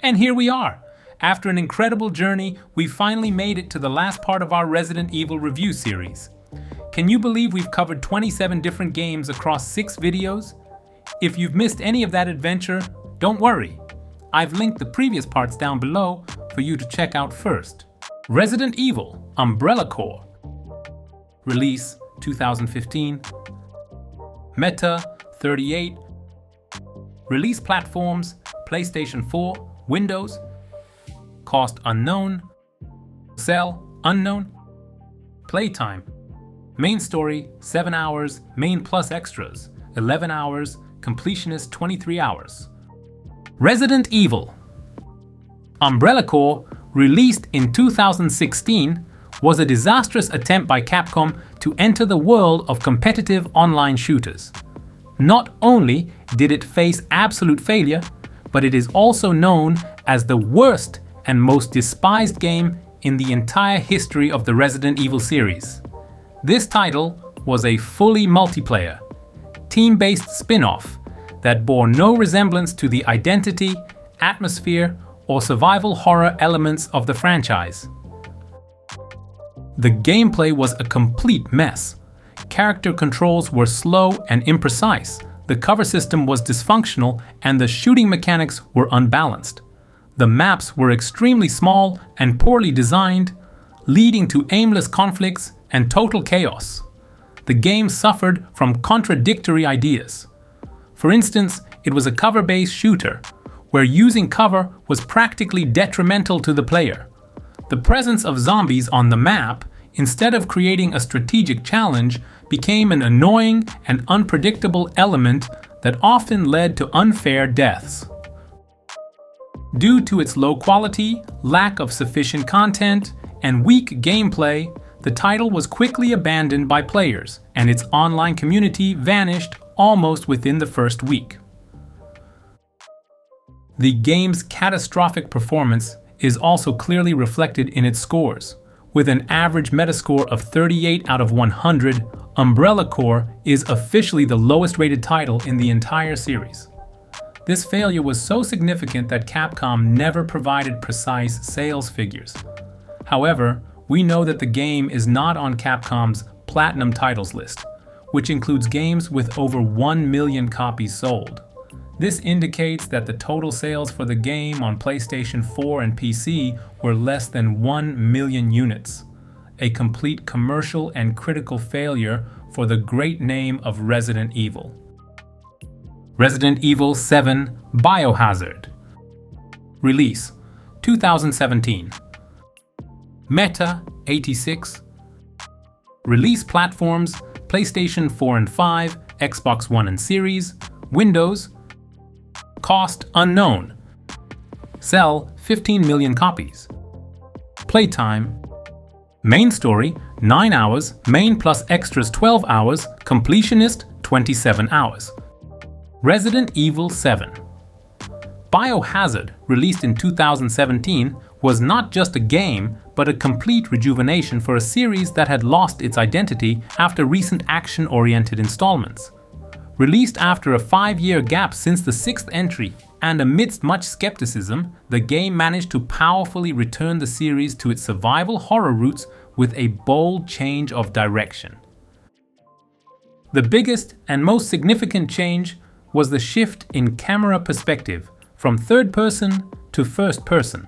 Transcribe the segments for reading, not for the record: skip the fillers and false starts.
And here we are. After an incredible journey, we finally made it to the last part of our Resident Evil review series. Can you believe we've covered 27 different games across 6 videos? If you've missed any of that adventure, don't worry. I've linked the previous parts down below for you to check out first. Resident Evil Umberella Corps. Release 2015. Meta 38. Release platforms PlayStation 4, Windows. Cost unknown. Sell unknown. Playtime. Main story 7 hours, main plus extras 11 hours, completionist 23 hours. Resident Evil Umberella Corps, released in 2016, was a disastrous attempt by Capcom to enter the world of competitive online shooters. Not only did it face absolute failure, but it is also known as the worst and most despised game in the entire history of the Resident Evil series. This title was a fully multiplayer, team-based spin-off that bore no resemblance to the identity, atmosphere, or survival horror elements of the franchise. The gameplay was a complete mess. Character controls were slow and imprecise, the cover system was dysfunctional, and the shooting mechanics were unbalanced. The maps were extremely small and poorly designed, leading to aimless conflicts and total chaos. The game suffered from contradictory ideas. For instance, it was a cover-based shooter, where using cover was practically detrimental to the player. The presence of zombies on the map, instead of creating a strategic challenge, became an annoying and unpredictable element that often led to unfair deaths. Due to its low quality, lack of sufficient content, and weak gameplay, the title was quickly abandoned by players, and its online community vanished almost within the first week. The game's catastrophic performance is also clearly reflected in its scores. With an average Metascore of 38 out of 100, Umberella Corps is officially the lowest rated title in the entire series. This failure was so significant that Capcom never provided precise sales figures. However, we know that the game is not on Capcom's Platinum Titles list, which includes games with over 1 million copies sold. This indicates that the total sales for the game on PlayStation 4 and PC were less than 1 million units, a complete commercial and critical failure for the great name of Resident Evil. Resident Evil 7 Biohazard. Release 2017. Meta 86. Release platforms PlayStation 4 and 5, Xbox One and Series, Windows. Cost unknown. Sell 15 million copies. Playtime. Main story 9 hours, main plus extras 12 hours, completionist 27 hours. Resident Evil 7. Biohazard, released in 2017, was not just a game, but a complete rejuvenation for a series that had lost its identity after recent action-oriented installments. Released after a 5-year gap since the 6th entry, and amidst much skepticism, the game managed to powerfully return the series to its survival horror roots with a bold change of direction. The biggest and most significant change was the shift in camera perspective from third person to first person.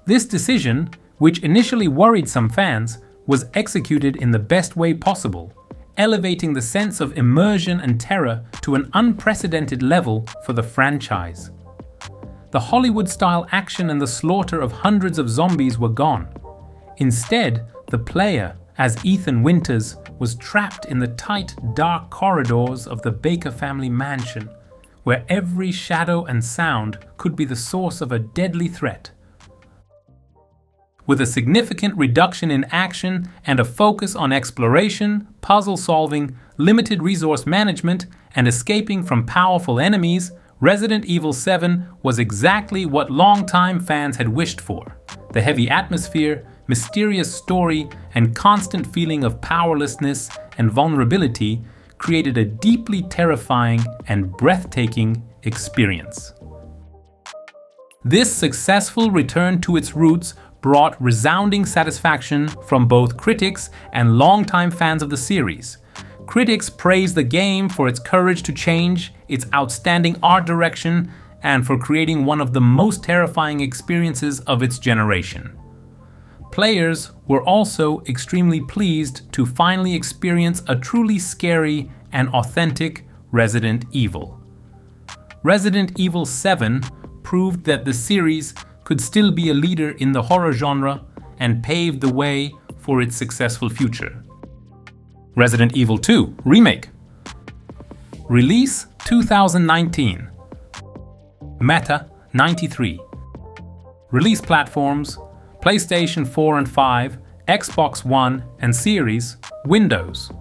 This decision, which initially worried some fans, was executed in the best way possible, elevating the sense of immersion and terror to an unprecedented level for the franchise. The Hollywood-style action and the slaughter of hundreds of zombies were gone. Instead, the player, as Ethan Winters, was trapped in the tight, dark corridors of the Baker family mansion, where every shadow and sound could be the source of a deadly threat. With a significant reduction in action and a focus on exploration, puzzle solving, limited resource management, and escaping from powerful enemies, Resident Evil 7 was exactly what longtime fans had wished for. The heavy atmosphere, mysterious story, and constant feeling of powerlessness and vulnerability created a deeply terrifying and breathtaking experience. This successful return to its roots brought resounding satisfaction from both critics and longtime fans of the series. Critics praised the game for its courage to change, its outstanding art direction, and for creating one of the most terrifying experiences of its generation. Players were also extremely pleased to finally experience a truly scary and authentic Resident Evil. Resident Evil 7 proved that the series could still be a leader in the horror genre and paved the way for its successful future. Resident Evil 2 Remake. Release 2019. Meta 93. Release platforms PlayStation 4 and 5, Xbox One and Series, Windows.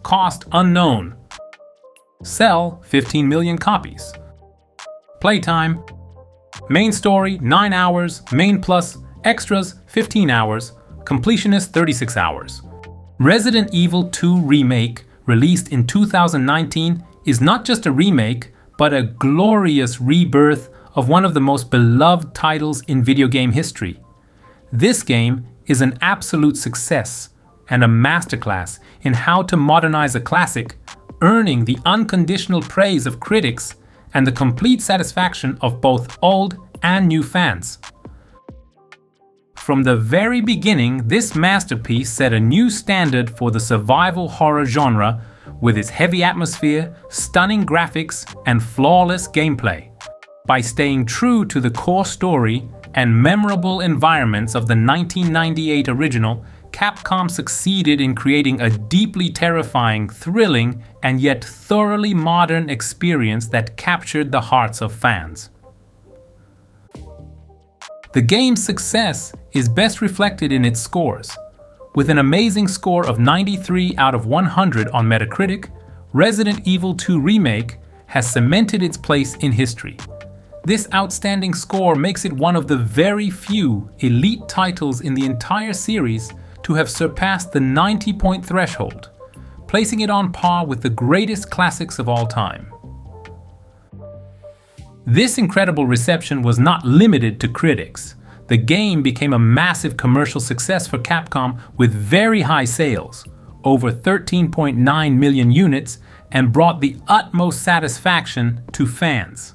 Cost unknown. Sell 15 million copies. Playtime. Main story 9 hours, main plus extras 15 hours, completionist 36 hours. Resident Evil 2 Remake, released in 2019, is not just a remake, but a glorious rebirth of one of the most beloved titles in video game history. This game is an absolute success and a masterclass in how to modernize a classic, earning the unconditional praise of critics and the complete satisfaction of both old and new fans. From the very beginning, this masterpiece set a new standard for the survival horror genre with its heavy atmosphere, stunning graphics, and flawless gameplay. By staying true to the core story and memorable environments of the 1998 original, Capcom succeeded in creating a deeply terrifying, thrilling, and yet thoroughly modern experience that captured the hearts of fans. The game's success is best reflected in its scores. With an amazing score of 93 out of 100 on Metacritic, Resident Evil 2 Remake has cemented its place in history. This outstanding score makes it one of the very few elite titles in the entire series to have surpassed the 90-point threshold, placing it on par with the greatest classics of all time. This incredible reception was not limited to critics. The game became a massive commercial success for Capcom with very high sales, over 13.9 million units, and brought the utmost satisfaction to fans.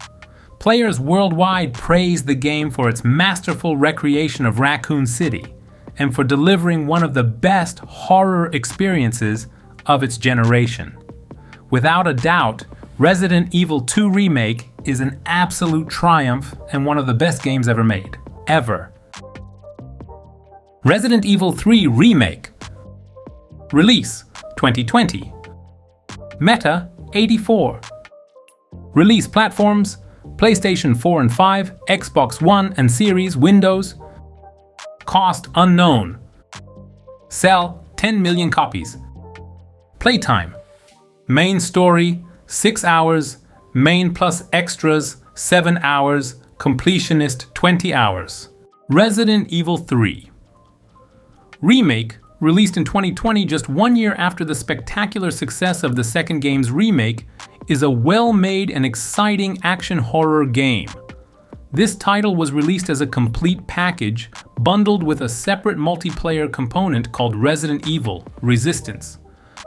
Players worldwide praised the game for its masterful recreation of Raccoon City and for delivering one of the best horror experiences of its generation. Without a doubt, Resident Evil 2 Remake is an absolute triumph and one of the best games ever made. Ever. Resident Evil 3 Remake. Release 2020. Meta 84. Release platforms PlayStation 4 and 5, Xbox One and Series, Windows. Cost unknown. Sell 10 million copies. Playtime. Main story 6 hours, main plus extras 7 hours, completionist 20 hours. Resident Evil 3 Remake, released in 2020 just 1 year after the spectacular success of the second game's remake, is a well-made and exciting action horror game. This title was released as a complete package, bundled with a separate multiplayer component called Resident Evil Resistance,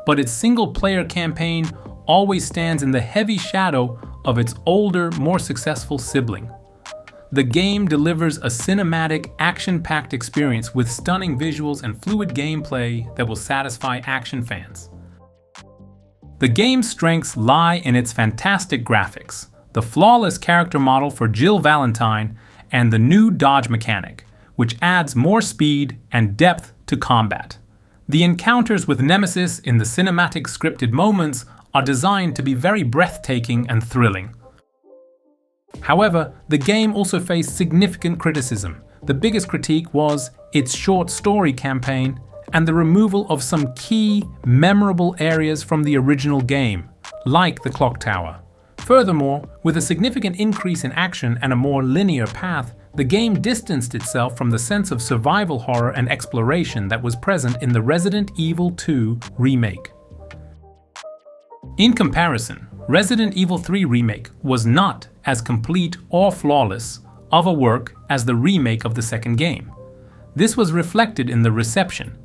but its single-player campaign always stands in the heavy shadow of its older, more successful sibling. The game delivers a cinematic, action-packed experience with stunning visuals and fluid gameplay that will satisfy action fans. The game's strengths lie in its fantastic graphics, the flawless character model for Jill Valentine, and the new dodge mechanic, which adds more speed and depth to combat. The encounters with Nemesis in the cinematic scripted moments are designed to be very breathtaking and thrilling. However, the game also faced significant criticism. The biggest critique was its short story campaign and the removal of some key, memorable areas from the original game, like the clock tower. Furthermore, with a significant increase in action and a more linear path, the game distanced itself from the sense of survival horror and exploration that was present in the Resident Evil 2 Remake. In comparison, Resident Evil 3 Remake was not as complete or flawless, of a work as the remake of the second game. This was reflected in the reception.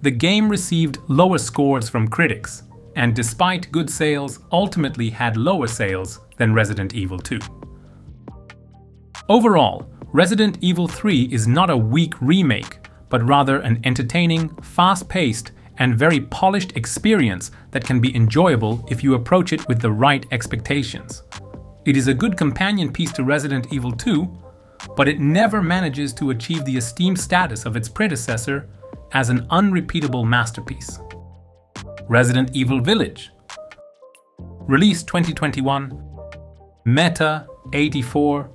The game received lower scores from critics, and despite good sales, ultimately had lower sales than Resident Evil 2. Overall, Resident Evil 3 is not a weak remake, but rather an entertaining, fast-paced, and very polished experience that can be enjoyable if you approach it with the right expectations. It is a good companion piece to Resident Evil 2, but it never manages to achieve the esteemed status of its predecessor as an unrepeatable masterpiece. Resident Evil Village. Release 2021. Meta 84.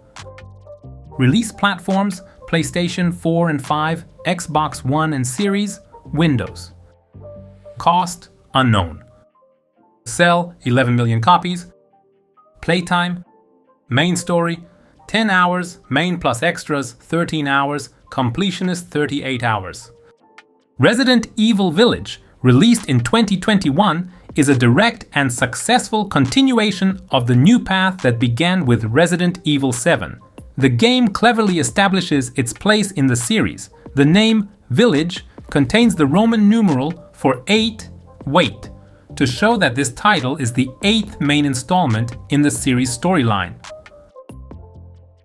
Release platforms PlayStation 4 and 5, Xbox One and Series, Windows. Cost unknown. Sell 11 million copies. Playtime. Main story 10 hours, main plus extras 13 hours, completionist 38 hours. Resident Evil Village, released in 2021, is a direct and successful continuation of the new path that began with Resident Evil 7. The game cleverly establishes its place in the series. The name Village contains the Roman numeral for 8, wait, to show that this title is the 8th main installment in the series storyline.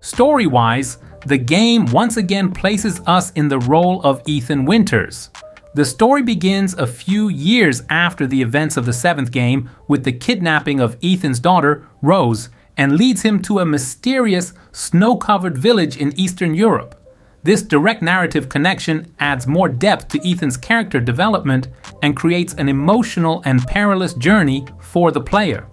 Story-wise, the game once again places us in the role of Ethan Winters. The story begins a few years after the events of the 7th game with the kidnapping of Ethan's daughter, Rose, and leads him to a mysterious, snow-covered village in Eastern Europe. This direct narrative connection adds more depth to Ethan's character development and creates an emotional and perilous journey for the player.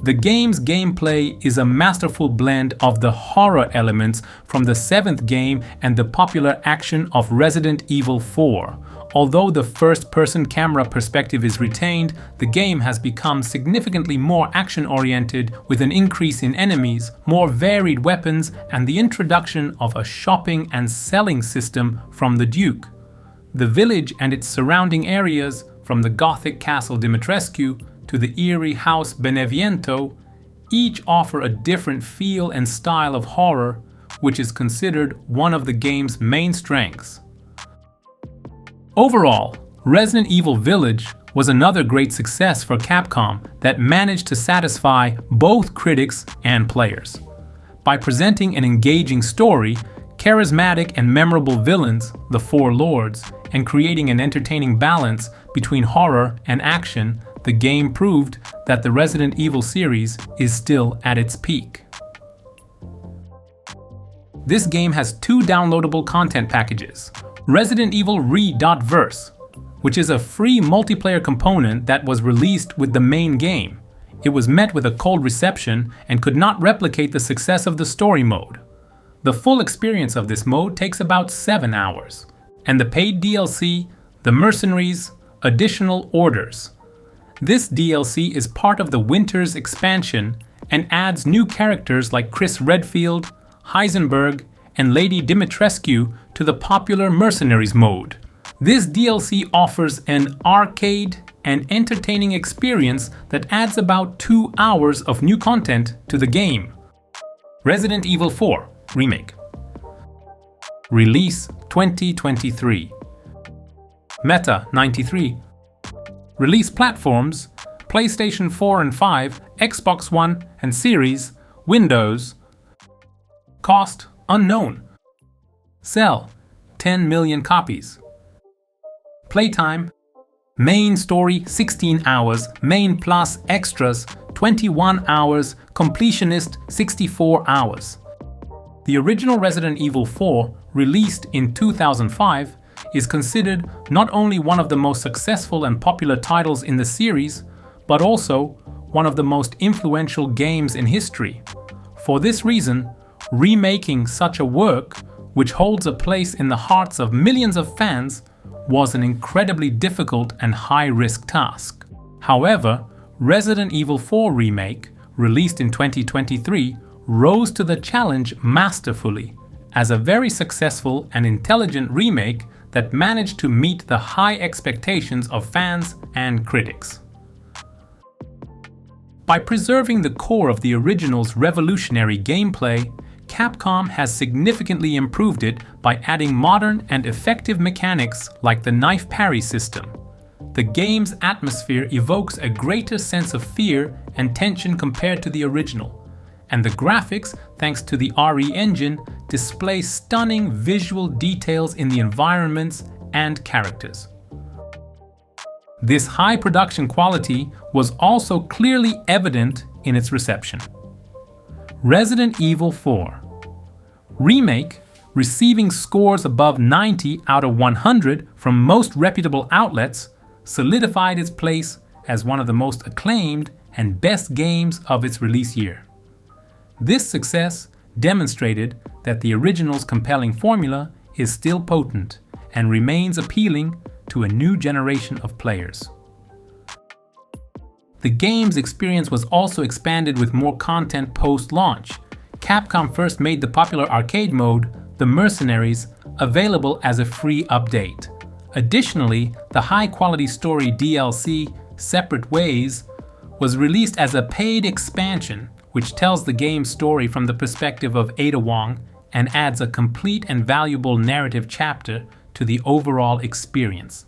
The game's gameplay is a masterful blend of the horror elements from the 7th game and the popular action of Resident Evil 4. Although the first-person camera perspective is retained, the game has become significantly more action-oriented with an increase in enemies, more varied weapons, and the introduction of a shopping and selling system from the Duke. The village and its surrounding areas, from the Gothic castle Dimitrescu to the eerie house Beneviento, each offer a different feel and style of horror, which is considered one of the game's main strengths. Overall, Resident Evil Village was another great success for Capcom that managed to satisfy both critics and players. By presenting an engaging story, charismatic and memorable villains, the Four Lords, and creating an entertaining balance between horror and action, the game proved that the Resident Evil series is still at its peak. This game has 2 downloadable content packages. Resident Evil Re.Verse, which is a free multiplayer component that was released with the main game. It was met with a cold reception and could not replicate the success of the story mode. The full experience of this mode takes about 7 hours, and the paid DLC, The Mercenaries, Additional Orders. This DLC is part of the Winters expansion and adds new characters like Chris Redfield, Heisenberg, and Lady Dimitrescu to the popular Mercenaries mode. This DLC offers an arcade and entertaining experience that adds about 2 hours of new content to the game. Resident Evil 4 Remake. Release 2023. Meta 93. Release platforms PlayStation 4 and 5, Xbox One and Series, Windows. Cost unknown. Sell 10 million copies. Playtime main story 16 hours, main plus extras 21 hours, completionist 64 hours. The original Resident Evil 4, released in 2005, is considered not only one of the most successful and popular titles in the series, but also one of the most influential games in history. For this reason, remaking such a work, which holds a place in the hearts of millions of fans, was an incredibly difficult and high-risk task. However, Resident Evil 4 Remake, released in 2023, rose to the challenge masterfully as a very successful and intelligent remake that managed to meet the high expectations of fans and critics. By preserving the core of the original's revolutionary gameplay Capcom has significantly improved it by adding modern and effective mechanics like the knife parry system. The game's atmosphere evokes a greater sense of fear and tension compared to the original, and the graphics, thanks to the RE engine, display stunning visual details in the environments and characters. This high production quality was also clearly evident in its reception. Resident Evil 4 Remake, receiving scores above 90 out of 100 from most reputable outlets, solidified its place as one of the most acclaimed and best games of its release year. This success demonstrated that the original's compelling formula is still potent and remains appealing to a new generation of players. The game's experience was also expanded with more content post-launch. Capcom first made the popular arcade mode, The Mercenaries, available as a free update. Additionally, the high-quality story DLC, Separate Ways, was released as a paid expansion, which tells the game's story from the perspective of Ada Wong and adds a complete and valuable narrative chapter to the overall experience.